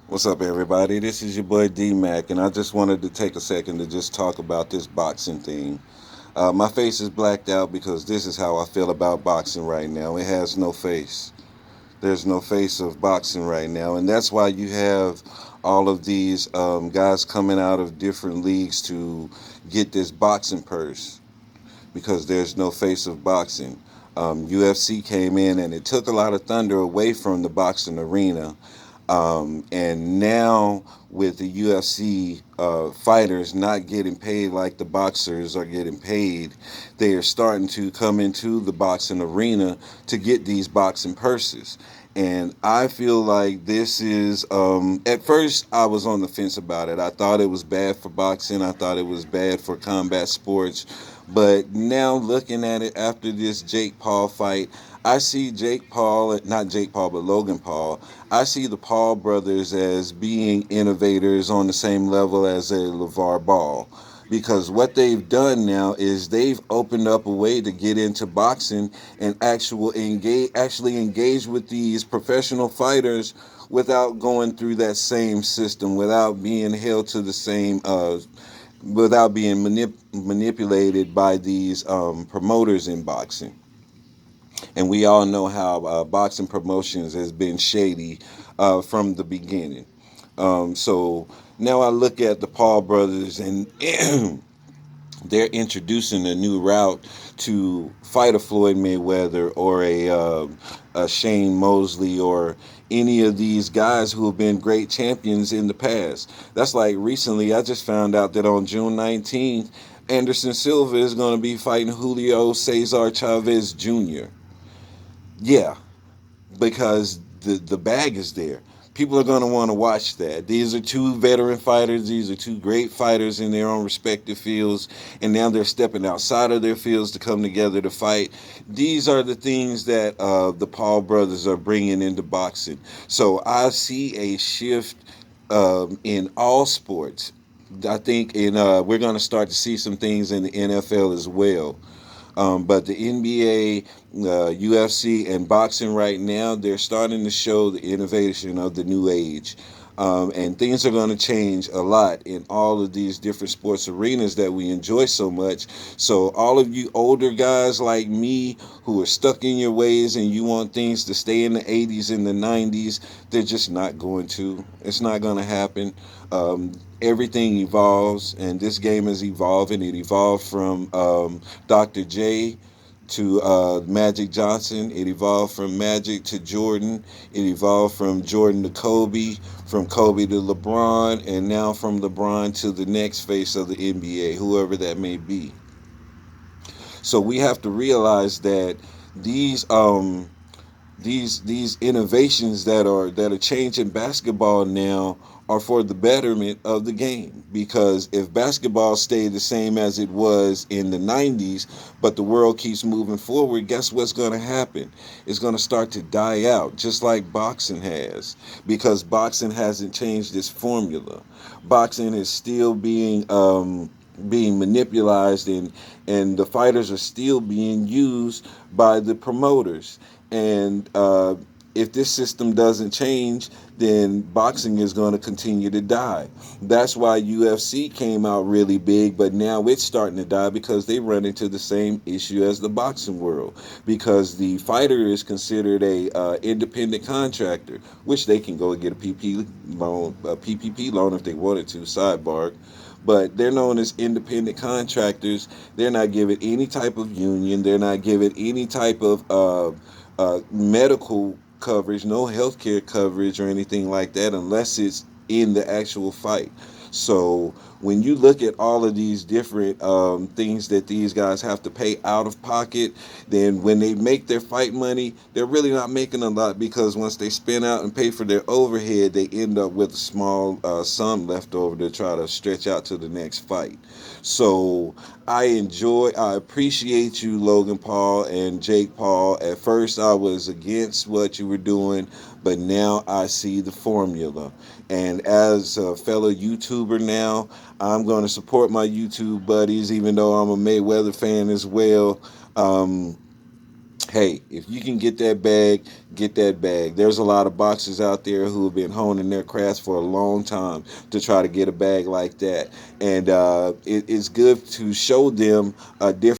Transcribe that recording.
What's up, everybody? This is your boy D Mac, and I just wanted to take a second to just talk about this boxing thing. My face is blacked out because this is how I feel about boxing right now. It has no face. There's no face of boxing right now, and that's why you have all of these guys coming out of different leagues to get this boxing purse because there's no face of boxing. UFC came in and it took a lot of thunder away from the boxing arena. And now with the UFC fighters not getting paid like the boxers are getting paid, they are starting to come into the boxing arena to get these boxing purses. And I feel like this is, at first, I was on the fence about it. I thought it was bad for boxing, I thought it was bad for combat sports. But now looking at it after this Jake Paul fight, I see Jake Paul, not Jake Paul, but Logan Paul. I see the Paul brothers as being innovators on the same level as a LeVar Ball. Because what they've done now is they've opened up a way to get into boxing and actually engage with these professional fighters without going through that same system, without being held to the same without being manipulated by these promoters in boxing. And we all know how boxing promotions has been shady from the beginning. So now I look at the Paul brothers, and they're introducing a new route to fight a Floyd Mayweather or a Shane Mosley or any of these guys who have been great champions in the past. That's like recently, I just found out that on June 19th, Anderson Silva is going to be fighting Julio Cesar Chavez Jr. Yeah, because the bag is there. People are going to want to watch that. These are two veteran fighters. These are two great fighters in their own respective fields, and now they're stepping outside of their fields to come together to fight. These are the things that the Paul brothers are bringing into boxing. So I see a shift in all sports. I think we're going to start to see some things in the NFL as well. But the NBA, UFC, and boxing right now, they're starting to show the innovation of the new age. And things are going to change a lot in all of these different sports arenas that we enjoy so much. So, all of you older guys like me who are stuck in your ways and you want things to stay in the 80s and the 90s, they're just not going to. It's not going to happen. Everything evolves, and this game is evolving. It evolved from Dr. J to Magic Johnson. It evolved from Magic to Jordan. It evolved from Jordan to Kobe, from Kobe to LeBron, and now from LeBron to the next face of the NBA, whoever that may be. So we have to realize that these these innovations that are changing basketball now are for the betterment of the game, because if basketball stayed the same as it was in the 90s but the world keeps moving forward, guess what's going to happen? It's going to start to die out, just like boxing has, because boxing hasn't changed its formula. Boxing is still being manipulated, and the fighters are still being used by the promoters. And if this system doesn't change, then boxing is going to continue to die. That's why UFC came out really big, but now it's starting to die because they run into the same issue as the boxing world. Because the fighter is considered a independent contractor, which they can go and get a PPP loan if they wanted to. Sidebar, but they're known as independent contractors. They're not given any type of union. They're not given any type of medical coverage, no health care coverage or anything like that, unless it's in the actual fight. So when you look at all of these different things that these guys have to pay out of pocket, then when they make their fight money, they're really not making a lot, because once they spend out and pay for their overhead, they end up with a small sum left over to try to stretch out to the next fight. So I appreciate you, Logan Paul and Jake Paul. At first, I was against what you were doing, but now I see the formula. And as a fellow YouTuber now, I'm going to support my YouTube buddies, even though I'm a Mayweather fan as well. Um, Hey, if you can get that bag, get that bag. There's a lot of boxers out there who have been honing their crafts for a long time to try to get a bag like that, and it's good to show them a different